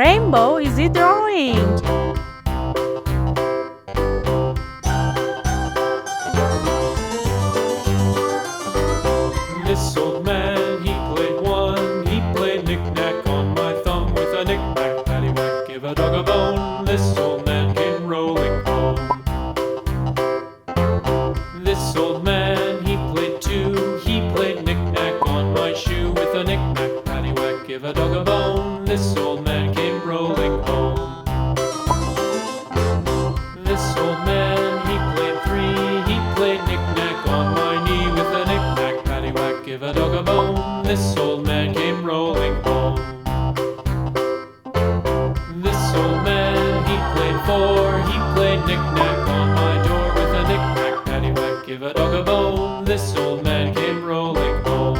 rainbow is he drawing? This old man, he played one. He played knick-knack on my thumb with a knick-knack, paddywhack, give a dog a bone. This old man came rolling home. This old man, he played two. He played knick-knack on my shoe with a knick-knack, paddywhack, give a dog a bone. This old man came rolling home. This old man, he played three. He played knick-knack on my knee with a knick-knack, paddywhack, give a dog a bone. This old man came rolling home. This old man, he played four. He played knick-knack on my door with a knick-knack, paddywhack, give a dog a bone. This old man came rolling home.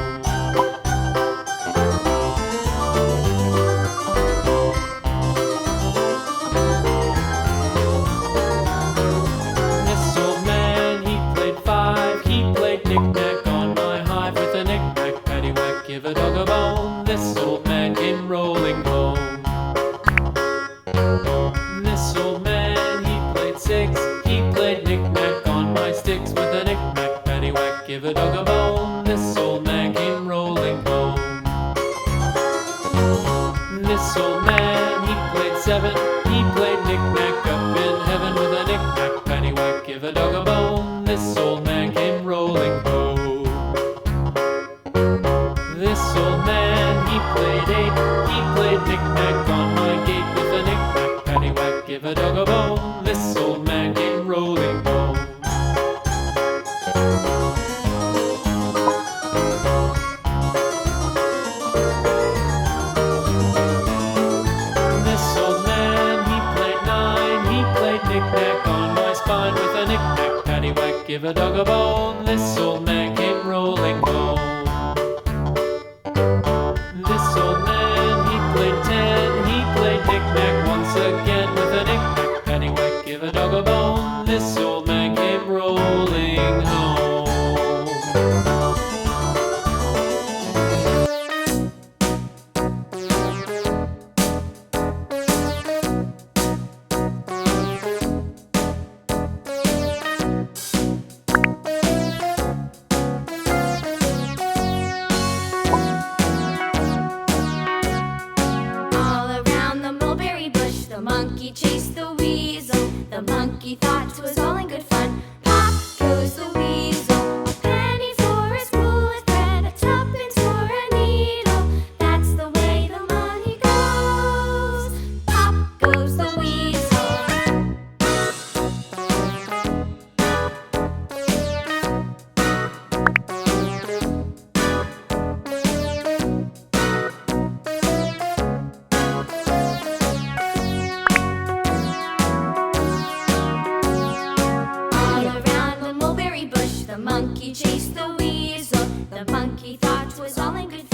This old man, he played five. He played knick-knack on my hive with a knick-knack, paddywhack, give a dog a bone. This old man came rolling home. This old man, he played six. He played knick-knack on my sticks with a knick-knack, paddywhack, give a dog a bone. This old man came rolling home. This old man, he played seven. He played knick-knack up in heaven with a knick-knack, paddywhack, give a dog a bone. This old man came rolling home. This old man, he played eight. He played knick-knack on my gate with a knick-knack, paddywhack, give a dog a bone. This old man came rolling home. This old man, he played nine. He played knick-knack on my spine with a knick-knack, paddywhack, give a dog a bone. This old man came rolling home. This old man, he played ten. He played knick-knack once again with a knick-knack, paddywhack, give a dog a bone. This old man came rolling home. All around the mulberry bush, the monkey chased the weasel. The monkey thought 'twas all in good fun. Pop goes the weasel. A penny for a spool of thread, a tuppence for a needle. That's the way the money goes. Pop goes the weasel. All around the mulberry bush, the monkey chased the weasel. The monkey thought 'twas all in good